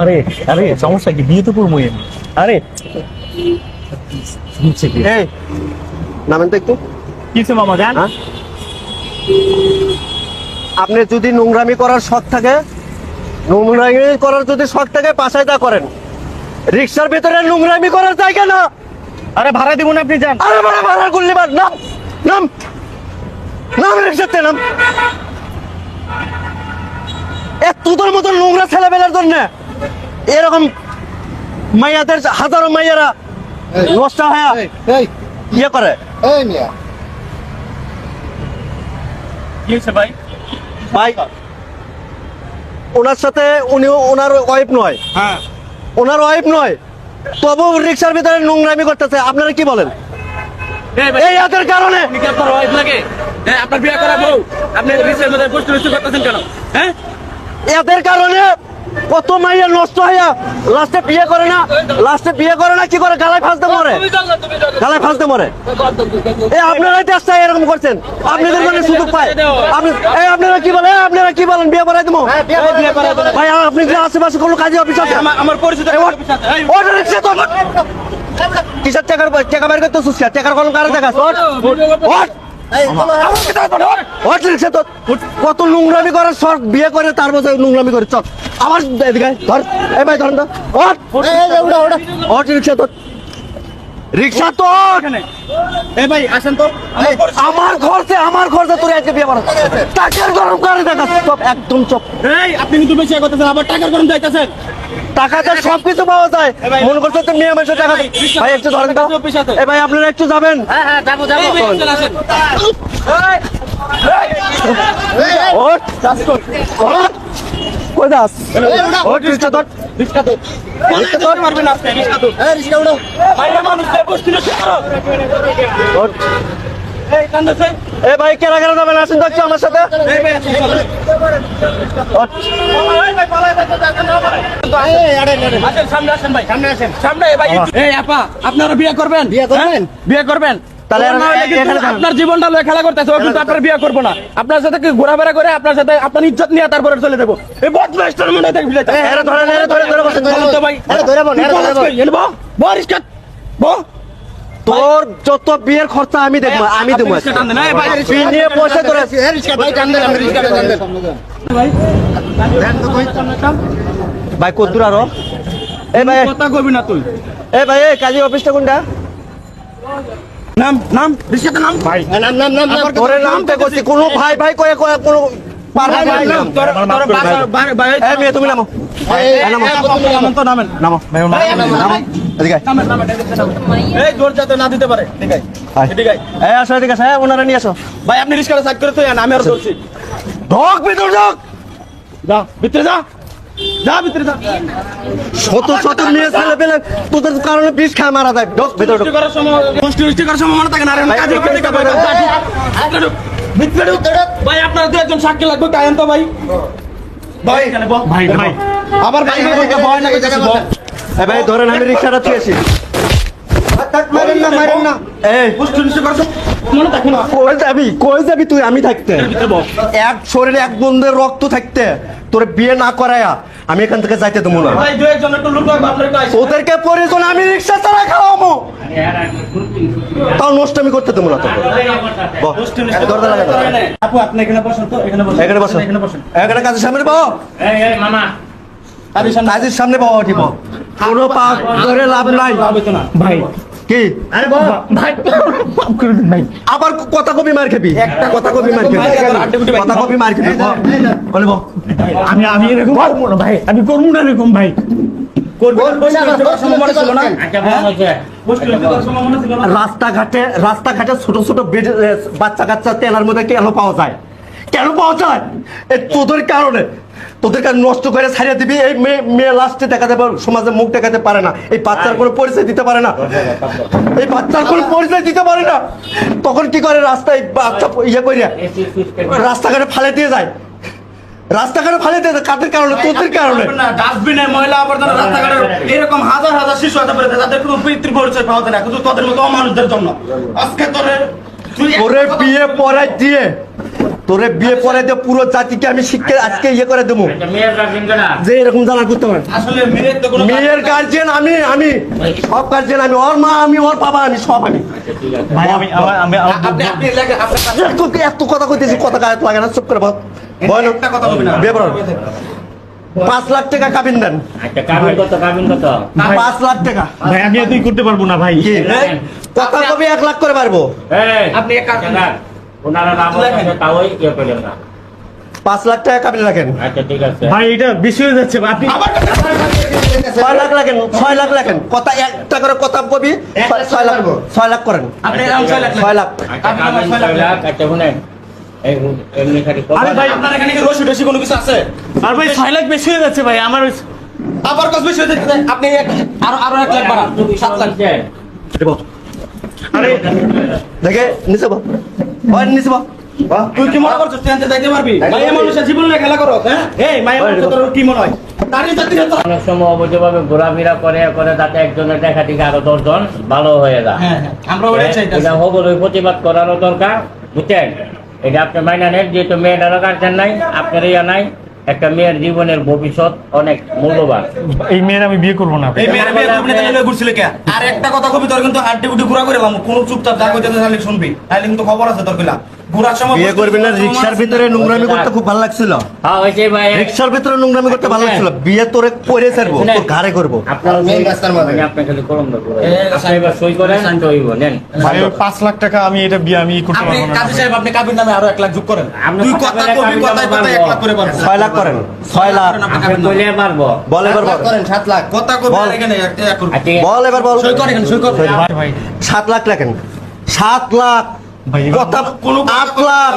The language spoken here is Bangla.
আরে আরে সমস্যা কি, বিয়ে তো করবো আরে এই নামেন তো একটু। কিছু মামা জান। আপনি যদি নোংরামি করার শখ থাকে, নোংরামি করার যদি শখ থাকে বাসায় তা করেন, রিক্সার ভিতরে নোংরামি করার জায়গা না। আরে ভাড়া দিব না, আপনি যান। আরে ভাড়া করলি নাম নাম নাম রিক্সাতে নাম। তোদের মতো নোংরা ছেলেবেলার জন্য এরকম মাইয়াদের হাজারো মাইয়ারা নষ্ট হয়ে ইয়ে করে। কি হয়েছে ভাই? ভাই ওনার সাথে ওনার ওয়াইফ নয়, হ্যাঁ ওনার ওয়াইফ নয়, তবু রিক্সার ভিতরে নোংরামি করতেছে। আপনারা কি বলেন? এই এদের কারণে আপনার ওয়াইফ লাগে? হ্যাঁ, আপনার বিয়ে করা বউ, আপনি রিক্সার মধ্যে পোস্ট করতেছেন কেন? হ্যাঁ, এদের কারণে কত মাইয়া নষ্ট হইয়া লাস্টে বিয়ে করে না, কি করে গালায় ফাঁসতে মরে, এই আপনারাই দেশটা এরকম করছেন। আপনাদের মানে সুযোগ পায়। আপনারা কি বলেন বিয়ে করাই দেবো? ভাই আপনি কি আশেপাশে কোনো কাজে অফিস আছে? আমার পরিচিত কিসের টাকা বের করতে সুস্থ টাকার কলম কারো দেখা কত নোংরামি করার শখ, বিয়ে করে তার মধ্যে নোংরামি করে চল আমার এদিকে ধর। এই ভাই ধরেন তো রিক্সা তো এই ভাই আসেন তো। আমার খরচে তোর আজকে বিয়ে করা টাকার গরম করে দেখা চপ একদম চপ। এই আপনি কিন্তু বেশি করতেছেন, আবার টাকার গরম যাইতেছেন। টাকাতে সবকিছু পাওয়া যায়, মনে করছো তো মেয়ে মানুষের টাকা। ভাই একটু ধরেন তো। এই ভাই আপনারা একটু যাবেন। কই দাস ও রিক্সা ধর, মারবেন আপনি, রিক্সা তো রিক্সা উঠো। বাইরে মানুষ পোস্ট করো। এই কান্দাছে। এই ভাই কেনা যাবেন, আসেন তো একটু আমার সাথে। এই ভাই আসেন, চলেন। এই ভাই পালাই আসেন, সামনে আসেন ভাই, সামনে আসেন, সামনে। ভাই এই আপা, আপনারা বিয়ে করবেন? বিয়ে করবেন? তাহলে আপনার জীবনটা লয়ে খেলা করতেছে, ও কিন্তু আপনার বিয়ে করবো না। আপনার সাথে কি ঘোরাফেরা করে আপনার সাথে আপনার ইজ্জত নিয়ে তারপরে চলে যাবো। এই বদমাইশটার মনে হয় দেখবি ধরে বসেন তো ভাই, বরিষ্কার তোর যত বিয়ের খরচা আমি দেখবো, আমি দেবো। বিয়ে নিয়ে পয়সা ধরে ভাই কত দূর আরো? এই ভাই কথা কবি না তুই। এই ভাই এই কাজী অফিসটা কোনটা? নাম নাম রিক্সাতে নাম ভাই, আমার ঘরের নামটা করছি, কোনো ভাই ভাই কয়ে কোনো পারবে না। এই মেয়ে তুমি নামো, নামেন নামো এদিকে আয়। এই জোর যাতে না দিতে পারে। ঠিক আছে, ঠিক আছে। এই আসো এদিকে আসো, ওনারা নিয়ে আসো। ভাই আপনি রিক্সাটা সাইড করে তো আমি আর ধরছি। ঢোক ভিতর ঢোক, যা ভিতরে যা, যা ভিতরে যা। শত মেয়ে ছেলে পেলে তোদের কারণে বিষ খায় মারা যায়। ঢোক ভিতর ঢোক। করার সময় কষ্ট করার সময় মনে থাকে না। আরে কাজে করতে ভিতরে ঢোক। ভাই আপনারা তো একজন সাক্ষী লাগবে, কায়েন তো ভাই। ভাই ভাই ভাই আবার ভাই ভয় না কইতাছে। এই ভাই ধরেন, আমি রিকশাটা ছুঁয়েছি। মারেন না। এই মনে থাকে না। কই যাবি তুই? আমি থাকতে এক শরীরে এক বন্ধের রক্ত থাকতে তোর বিয়ে না করায়া আমি এখান থেকে যাইতে দেবো না। ভাই দুই একজন একটু লুক আপনার কাছে ওদেরকে প্রয়োজন, আমি রিক্সা চালা খাওয়াবো, তাও নষ্ট আমি করতে দেবো না তোকে। আপু আপনি এখানে বসুন তো, এখানে বসুন, এখানে বসো, এখানে বসুন। এখানে কাজের সামনে পাও, এই এই মামা কাজের সামনে পাও উঠিব। কোনো পাপ করে লাভ নাই ভাই। কি? আরে ভাই মাফ করে দিন ভাই। আবার কথা কবি মার খাবি, একটা কথা কবি মার খাবি, কথা কবি মার খাবি। বলে আমি এরকম করবো না ভাই, আমি করবো না এরকম ভাই। রাস্তাঘাটে ছোট ছোট বাচ্চা কাচ্চা তেলার মধ্যে কেন পাওয়া যায়? তোদের কারণে নষ্ট করে ছাড়িয়ে দিবি। এই মেয়ে লাস্টে দেখাতে পারে, সমাজে মুখ দেখাতে পারে না, এই বাচ্চার কোনো পরিচয় দিতে পারে না, তখন কি করে? রাস্তায় বাচ্চা ইয়ে করিয়া রাস্তাঘাটে ফালে দিয়ে যায়, কাদের কারণে? তোদের কারণে। ডাস্টবিনে ময়লা আবর্জনা রাস্তাঘাটে এরকম হাজার হাজার শিশু হতে পারে, তাদের কোনো পিতৃ পরিচয় পাওয়া যায় না, কিন্তু তোদের মতো অমানুষদের জন্য আজকে তোরে বিয়ে পড়াই দিয়ে তোরে বিয়ে পরে দিয়ে পুরো জাতিকে আমি শিক্ষা আজকে ইয়ে করে দেবো মেয়ের গার্জেন কেনা যে এরকম জানা করতে পারে আসলে মেয়ের তো কোনো মেয়ের গার্জিয়ান আমি সব গার্জিয়ান আমি ওর মা আমি ওর বাবা আমি সব আমি ভাই আমি আপনি আপনি লেখেন আপনার এত কথা কইতেছি কথা গায়ে লাগে না চুপ করে বল বল একটা কথা বলবি না বিয়ে পড়ান 5 লাখ টাকা কাবিন দেন আচ্ছা কাবিন কত 5 লাখ টাকা ভাই আমি এতই করতে পারবো না ভাই কি কথা কবি 1 লাখ করে পারবো এই আপনি এক কাজ করুন। ওনারা নাম বলছেন তাও ইয়ে করলেন না 5 লাখ টাকা কাবিন রাখেন আচ্ছা ঠিক আছে ভাই এটা বেশি হয়ে যাচ্ছে আপনি 6 লাখ রাখেন 6 লাখ রাখেন কথা একটা করে কথা কবি 6 লাখ করেন আপনি এরকম 6 লাখ 6 লাখ আচ্ছা কাবিন 6 লাখ আচ্ছা শুনেন এই এমনি খালি আরে ভাই, আপনার এখানে কি রসি টসি কোনো কিছু আছে আর ভাই 6 লাখ বেশি হয়ে যাচ্ছে ভাই আমার আবার কত বেশি হয়ে যাচ্ছে আপনি আরো 1 লাখ বাড়ান 7 লাখ দেবো আরে দেখে নিচে বল ওই নিচে বল তুই কি মনে করছিস তুই আনতে যাইতে পারবি মাইয়া মানুষের জীবন নিয়ে খেলা করো হ্যাঁ এই মাইয়া মানুষ তোর কি মনে হয় তারই জাতি তো অনেক সময় অবৈধভাবে ঘোরাফেরা করে যাতে একজনের দেখা থেকে আরো 10 জন ভালো হয়ে যায় হ্যাঁ হ্যাঁ আমরা ওটাই চাইতাছি এটা অবশ্যই প্রতিবাদ করারও দরকার বুঝছেন এটা আপনি মাইনা নেন যেহেতু মেয়েটারও গার্জেন নাই আপনার ইয়া নাই একটা মেয়ের জীবনের ভবিষ্যৎ অনেক মূল্যবান এই মেয়ের আমি বিয়ে করবো না ভাই। এই মেয়ের বিয়ে করবি না তাহলে ঘুরছিলে কে আর একটা কথা কবি তোর কিন্তু হাড্ডি গুটি ঘুরা করে এলাম কোন চুপচাপ যা কইতে তাহলে শুনবি তাহলে কিন্তু খবর আছে তোর কইলা ঘুরার সময় বিয়ে করবি না রিক্সার ভিতরে নোংরামি করতে খুব ভালো লাগছিল হ্যাঁ হয়েছে ভাই রিক্সার ভিতরে নোংরামি করতে ভালো লাগছিল বিয়ে তোরে করে ছাড়বো তোর ঘাড়ে করবো আপনার আপনি খালি করুন না আপনি এবার সই করেন সইব নেন ভাই ওই 5 লাখ টাকা আমি এটা বিয়ে আমি করতে আপনি পারবো না কাজী সাহেব আপনি কাবির নামে আরো 1 লাখ যোগ করেন আপনি তুই কথা কথা কবি বলে কথায় কাবির কথায় 1 নামে লাখ করে পারবেন 6 লাখ করেন 6 লাখ আপনি কইলে পারবো বল এবার বল করেন 7 লাখ কথা কবি বল। আর এখানে একটা এক করবি আচ্ছা বল এবার বল সই করেন সই করেন ভাই ভাই 7 লাখ রাখেন 7 লাখ ভাই কথা কোনো 8 লাখ